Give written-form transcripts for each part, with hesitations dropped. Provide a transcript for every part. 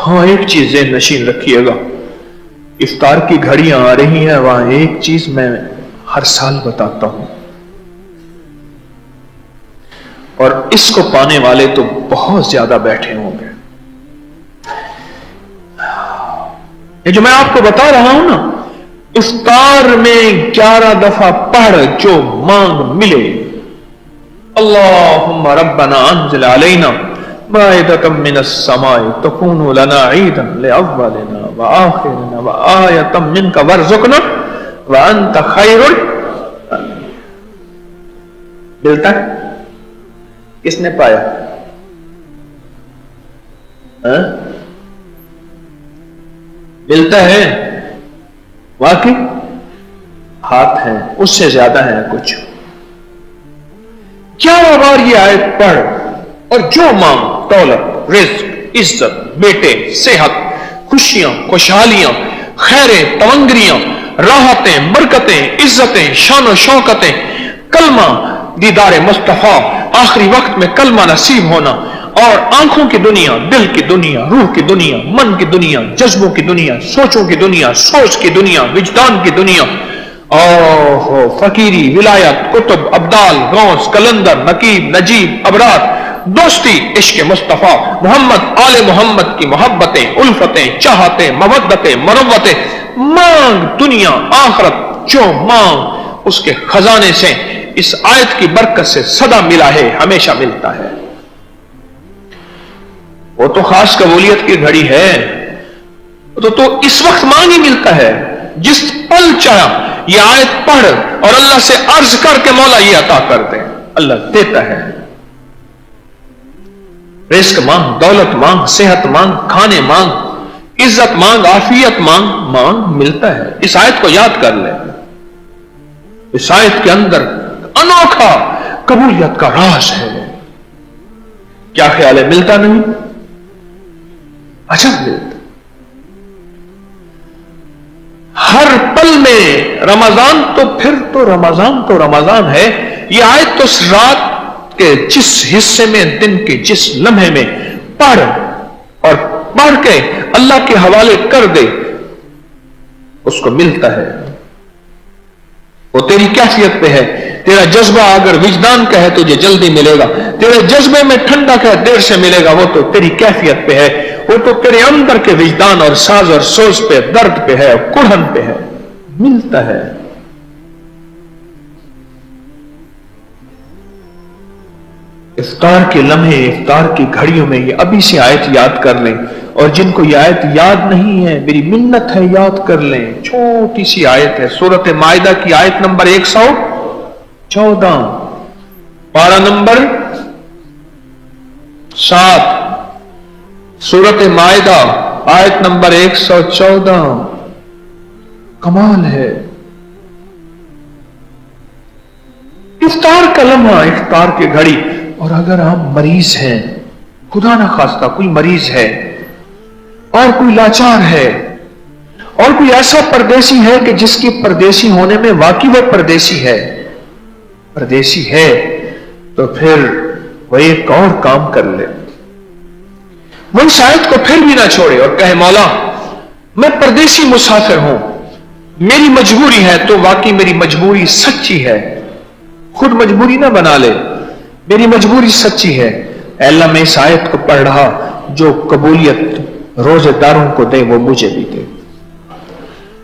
ہاں ایک چیز ذہن نشین رکھیے گا، افطار کی گھڑیاں آ رہی ہیں، وہاں ایک چیز میں ہر سال بتاتا ہوں، اور اس کو پانے والے تو بہت زیادہ بیٹھے ہوں گے۔ یہ جو میں آپ کو بتا رہا ہوں نا، افطار میں 11 دفعہ پڑھ جو مانگ ملے، اللہم ربنا انزل علینا مائدۃ من السماء تکون لنا عیدا لأولنا وآخرنا وآیۃ منک وارزقنا وانت خیر ملتا ہے؟ کس نے پایا؟ ملتا ہے واقعی؟ ہاتھ ہیں، اس سے زیادہ ہیں کچھ۔ 11 بار یہ آیت پڑھ اور جو مانگ، دولت، رزق، عزت، بیٹے، صحت، خوشیاں، خوشحالیاں، خیریں، تونگریاں، راحتیں، برکتیں، عزتیں، شان و شوکتیں، کلمہ، دیدار مصطفیٰ، آخری وقت میں کلمہ نصیب ہونا، اور آنکھوں کی دنیا، دل کی دنیا، روح کی دنیا، من کی دنیا، جذبوں کی دنیا، سوچوں کی دنیا، سوچ کی دنیا، وجدان کی دنیا، فقیری، ولایت، کتب، ابدال، غوث، کلندر، نقیب، نجیب، ابرار، دوستی، عشق مصطفیٰ، محمد، آل محمد کی محبتیں، الفتیں، چاہتیں، مودتیں، مروتیں، مانگ دنیا آخرت، جو مانگ اس کے خزانے سے اس آیت کی برکت سے سدا ملا ہے، ہمیشہ ملتا ہے۔ وہ تو خاص قبولیت کی گھڑی ہے، تو اس وقت مانگ ہی ملتا ہے، جس پل چاہا یہ آیت پڑھ اور اللہ سے عرض کر کے مولا یہ عطا کر دے، اللہ دیتا ہے۔ رزق مانگ، دولت مانگ، صحت مانگ، کھانے مانگ، عزت مانگ، عافیت مانگ، مانگ ملتا ہے۔ اس آیت کو یاد کر لیں، اس آیت کے اندر انوکھا قبولیت کا راز ہے۔ کیا خیال ہے، ملتا نہیں؟ اچھا ملتا، ہر پل میں رمضان، تو پھر تو رمضان ہے۔ یہ آیت تو رات کے جس حصے میں، دن کے جس لمحے میں پڑھ اور پڑھ کے اللہ کے حوالے کر دے، اس کو ملتا ہے۔ وہ تیری کیفیت پہ ہے، تیرا جذبہ اگر وجدان کا ہے تجھے جلدی ملے گا، تیرے جذبے میں ٹھنڈا کا دیر سے ملے گا، وہ تو تیری کیفیت پہ ہے، وہ تو تیرے اندر کے وجدان اور ساز اور سوز پہ، درد پہ ہے، کڑھن پہ ہے، ملتا ہے۔ افطار کے لمحے، افطار کی گھڑیوں میں یہ ابھی سے آیت یاد کر لیں، اور جن کو یہ آیت یاد نہیں ہے میری منت ہے یاد کر لیں۔ چھوٹی سی آیت ہے، سورۃ مائدہ کی آیت نمبر 114، پارہ نمبر 7، سورۃ مائدہ آیت نمبر 114۔ کمال ہے، افطار کا لمحہ، افطار کی گھڑی، اور اگر ہم مریض ہیں، خدا نہ خواستہ کوئی مریض ہے اور کوئی لاچار ہے اور کوئی ایسا پردیسی ہے کہ جس کی پردیسی ہونے میں واقعی وہ پردیسی ہے، تو پھر وہ ایک اور کام کر لے، وہ اس آیت کو پھر بھی نہ چھوڑے اور کہے مولا میں پردیسی مسافر ہوں، میری مجبوری ہے، تو واقعی میری مجبوری سچی ہے، خود مجبوری نہ بنا لے، میری مجبوری سچی ہے، اے اللہ میں اس آیت کو پڑھ رہا، جو قبولیت روزے داروں کو دے وہ مجھے بھی دے،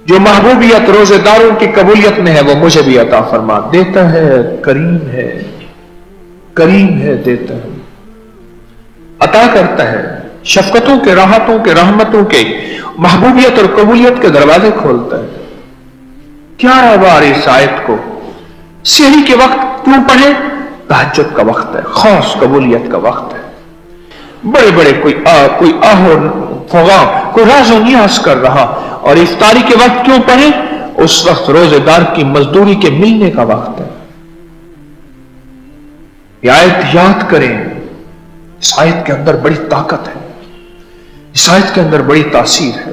جو محبوبیت روزے داروں کی قبولیت میں ہے وہ مجھے بھی عطا فرما۔ دیتا ہے، کریم ہے، دیتا ہے، عطا کرتا ہے، شفقتوں کے، راحتوں کے، رحمتوں کے، محبوبیت اور قبولیت کے دروازے کھولتا ہے۔ 11 بار اس آیت کو سحری کے وقت کیوں پڑھیں؟ تہجد کا وقت ہے، خاص قبولیت کا وقت ہے، بڑے بڑے کوئی آہو فغاں، کوئی راز و نیاز کر رہا، اور افطاری کے وقت کیوں پڑھیں؟ اس وقت روزے دار کی مزدوری کے ملنے کا وقت ہے۔ یہ آیت یاد کریں، اس آیت کے اندر بڑی طاقت ہے، اس آیت کے اندر بڑی تاثیر ہے۔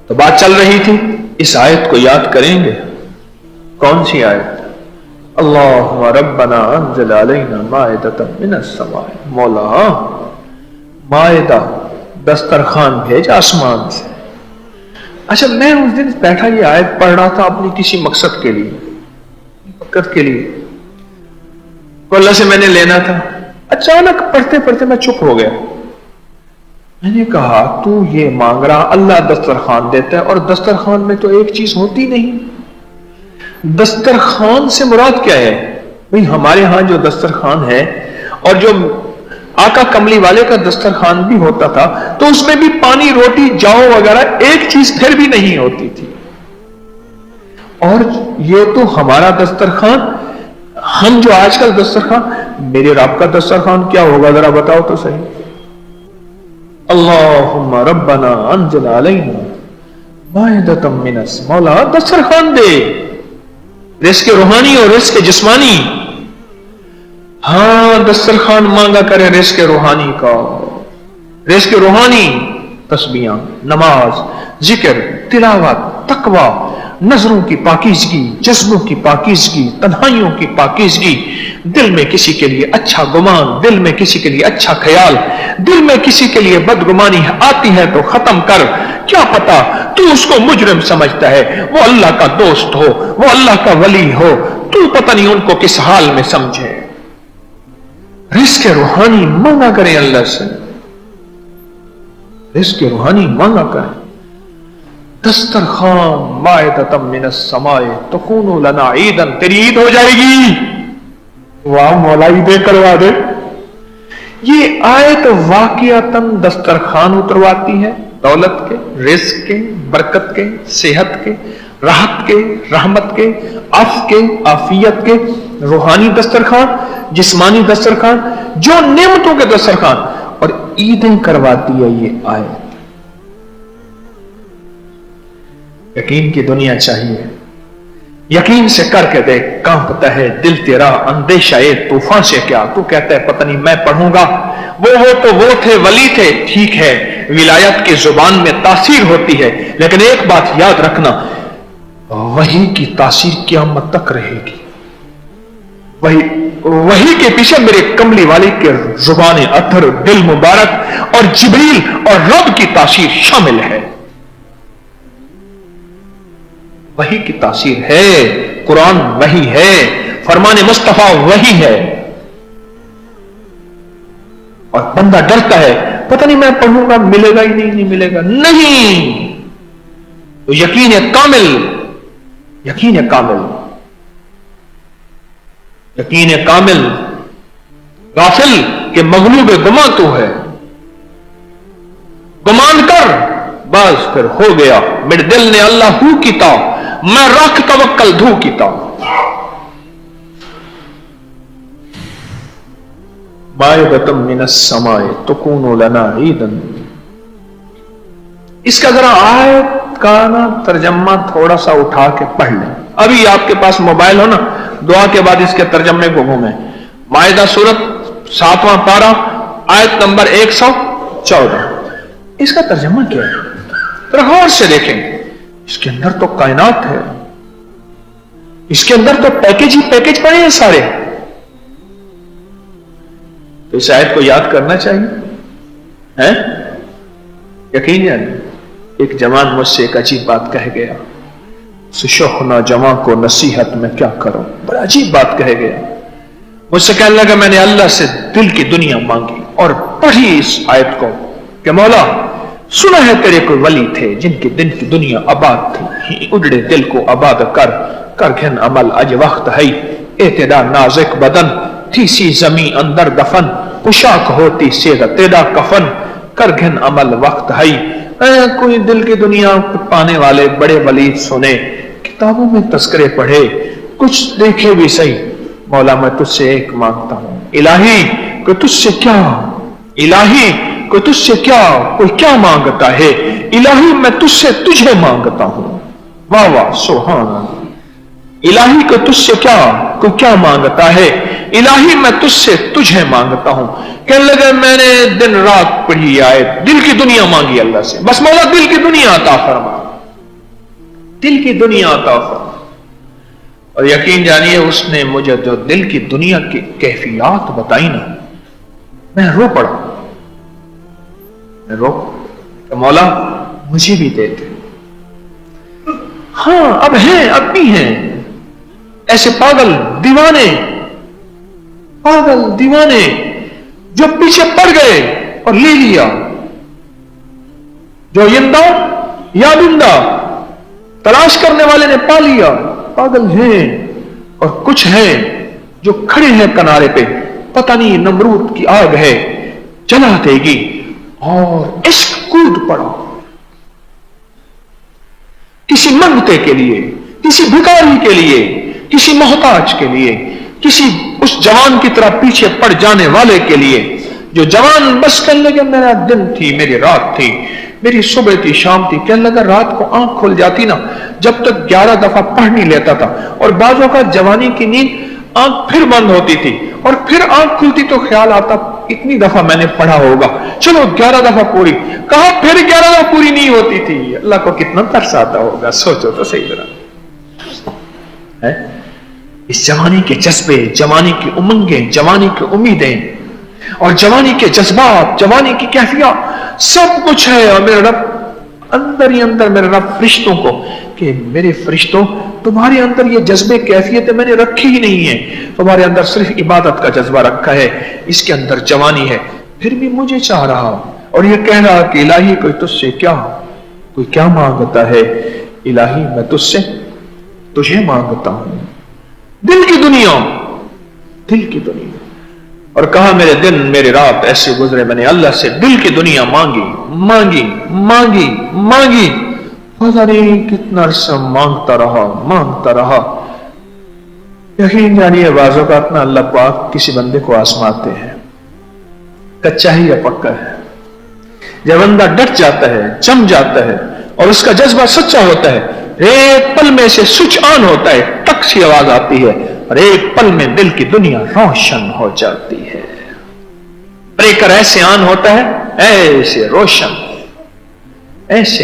تو بات چل رہی تھی، اس آیت کو یاد کریں گے۔ کون سی آیت؟ اللہم ربنا انزل علینا مائدۃ من السماء، مولا مائدہ دسترخوان بھیج آسمان سے. اچھا میں اس دن بیٹھا یہ آیت پڑھ رہا تھا اپنی کسی مقصد کے لیے، تو اللہ سے میں نے لینا تھا. اچانک پڑھتے پڑھتے میں چپ ہو گیا. میں نے کہا تو یہ مانگ رہا، اللہ دسترخوان دیتا ہے، اور دسترخوان میں تو ایک چیز ہوتی نہیں. دسترخوان سے مراد کیا ہے؟ بھئی ہمارے ہاں جو دسترخوان ہے اور جو آقا کملی والے کا دسترخوان بھی ہوتا تھا تو اس میں بھی پانی روٹی جاؤ وغیرہ ایک چیز پھر بھی نہیں ہوتی تھی. اور یہ تو ہمارا دسترخوان، ہم جو آج کل دسترخوان، میرے رب کا دسترخوان کیا ہوگا ذرا بتاؤ تو صحیح. اللہم ربنا انزل علینا مائدۃ من السماء. مولا دسترخوان دے، رزق روحانی اور رزق جسمانی. ہاں دسترخوان مانگا کرے رزق روحانی کا. رزق روحانی تسبیحاں، نماز، ذکر، تلاوت، تقوی، نظروں کی پاکیزگی، جذبوں کی پاکیزگی، تنہائیوں کی پاکیزگی، دل میں کسی کے لیے اچھا گمان، دل میں کسی کے لیے اچھا خیال، دل میں کسی کے لیے بدگمانی آتی ہے تو ختم کر. کیا پتا تو اس کو مجرم سمجھتا ہے، وہ اللہ کا دوست ہو، وہ اللہ کا ولی ہو، تو پتہ نہیں ان کو کس حال میں سمجھے. رزق روحانی مانگا کریں اللہ سے، رزق روحانی مانگا کریں. دسترخوان مائدۃ من السماء تکون لنا عیدا. تیری عید ہو جائے گی. واہ مولا عیدیں کروا دے. یہ آیت واقعتاً دسترخوان اترواتی ہے، دولت کے، رزق کے، برکت کے، صحت کے، راحت کے، رحمت کے، عفو کے، عافیت کے. روحانی دسترخوان، جسمانی دسترخوان، جو نعمتوں کے دسترخوان، اور عیدیں کرواتی ہے یہ آیت. یقین کی دنیا چاہیے. یقین سے کر کے دیکھ، کانپتا ہے دل تیرا اندیشہ طوفان سے کیا. تو کہتا ہے پتہ نہیں میں پڑھوں گا. وہ تھے ولی تھے، ٹھیک ہے ولایت کی زبان میں تاثیر ہوتی ہے، لیکن ایک بات یاد رکھنا، وحی کی تاثیر قیامت تک رہے گی. وحی کے پیچھے میرے کملی والے کے زبان اطہر، دل مبارک اور جبریل اور رب کی تاثیر شامل ہے. وحی کی تاثیر ہے. قرآن وحی ہے، فرمان مصطفیٰ وحی ہے. اور بندہ ڈرتا ہے پتہ نہیں میں پڑھوں گا ملے گا ہی نہیں ملے گا. نہیں، تو یقین کامل، یقین کامل، یقین کامل. غافل کہ مغلوب گمان تو ہے، گمان کر بس پھر ہو گیا. میرے دل نے اللہ ہو کیتا، میں رکھ توکل دھو کیتا. مائدۃ من السماء تکون لنا عیدا. اس کا ذرا آیت کا نا ترجمہ تھوڑا سا اٹھا کے پڑھ لیں. ابھی آپ کے پاس موبائل ہو نا، دعا کے بعد اس کے ترجمے کو گھومیں. مائدہ سورت 7واں پارہ آیت نمبر 114. اس کا ترجمہ کیا ہے؟ ذرا غور سے دیکھیں. اس کے اندر تو کائنات ہے، اس کے اندر تو پیکج ہی پیکج پڑے ہیں سارے. تو اس آیت کو یاد کرنا چاہیے. یقین ہے ایک جوان مجھ سے ایک عجیب بات کہہ گیا. شوخنا جوان کو نصیحت میں کیا کروں، بڑا عجیب بات کہہ گیا. مجھ سے کہنے لگا میں نے اللہ سے دل کی دنیا مانگی اور پڑھی اس آیت کو کہ مولا سنا ہے تیرے کوئی ولی تھے جن کے دن کی دنیا آباد تھی. اجڑے دل کو آباد کر گھن عمل اج وقت ہے. اعتدا نازک بدن تھی سی زمین اندر دفن، پوشاک ہوتی سیدہ تیرا کفن. کر گھن عمل وقت ہے. کوئی دل کی دنیا پانے والے بڑے ولی سنے، کتابوں میں تذکرے پڑھے، کچھ دیکھے بھی صحیح. مولا میں تجھ سے ایک مانگتا ہوں، الہی کہ تجھ سے کیا، الہی کہ تجھ سے کیا، کوئی کیا مانگتا ہے. الہی میں تجھ سے تجھے مانگتا ہوں. واہ واہ سبحان اللہ. الہی کہ تجھ سے کیا، کوئی کیا مانگتا ہے. الہی میں تجھ سے تجھے مانگتا ہوں. کہنے لگے میں نے دن رات پڑھی آئے، دل کی دنیا مانگی اللہ سے. بس مولا دل کی دنیا عطا فرما، دل کی دنیا عطا فرما. اور یقین جانیے اس نے مجھے جو دل کی دنیا کی کیفیات بتائی نا، میں رو پڑا. رو کہ مولا مجھے بھی دے دے. ہاں اب ہیں، اب بھی ہیں ایسے پاگل دیوانے جو پیچھے پڑ گئے اور لے لیا، جو یندہ یابندہ تلاش کرنے والے نے پا لیا. پاگل ہیں. اور کچھ ہیں جو کھڑے ہیں کنارے پہ، پتہ نہیں نمرود کی آگ ہے جلا دے گی، اور عشق کود پڑا کسی منگتے کے لیے، کسی بھکاری کے لیے، کسی محتاج کے لیے، کسی اس جوان کی طرح پیچھے پڑ جانے والے کے لیے جو جوان بس کہنے لگے میرا دن تھی، میری رات تھی، میری صبح تھی، شام تھی. کہنے لگا رات کو آنکھ کھل جاتی نا، جب تک 11 دفعہ پڑھ نہیں لیتا تھا، اور بعضوں کا جوانی کی نیند آنکھ پھر بند ہوتی تھی اور پھر آنکھ کھلتی تو خیال آتا اتنی دفعہ میں نے پڑھا ہوگا، چلو 11 دفعہ پوری. کہا پھر 11 دفعہ پوری نہیں ہوتی تھی. اللہ کو کتنا ترس آتا ہوگا، سوچو تو صحیح طرح. اس جوانی کے جذبے، جوانی کی امنگیں، جوانی کی امیدیں اور جوانی کے جذبات، جوانی کی کیفیات سب کچھ ہے. اور میرے رب اندر ہی اندر، میرے رب فرشتوں کو کہ میرے فرشتوں تمہارے اندر یہ جذبے کیفیت میں نے رکھی ہی نہیں ہے، تمہارے اندر صرف عبادت کا جذبہ رکھا ہے، اس کے اندر جوانی ہے. پھر بھی مجھے چاہ رہا اور یہ کہہ رہا کہ الہی کوئی تجھ سے کوئی کیا مانگتا ہے. الہی میں تجھے مانگتا ہوں، دل کی دنیا. اور کہا میرے دن میرے رات ایسے گزرے، میں نے اللہ سے دل کی دنیا مانگی. پتہ نہیں کتنا عرصہ مانگتا رہا. یقین جانیے بعض اوقات نہ اللہ پاک کسی بندے کو آزماتے ہیں، کچا ہی یا پکا ہے. جب بندہ ڈٹ جاتا ہے، جم جاتا ہے اور اس کا جذبہ سچا ہوتا ہے، ایک پل میں سے سوئچ آن ہوتا ہے، ٹک سی آواز آتی ہے اور ایک پل میں دل کی دنیا روشن ہو جاتی ہے. بریکر ایسے آن ہوتا ہے، ایسے روشن، ایسے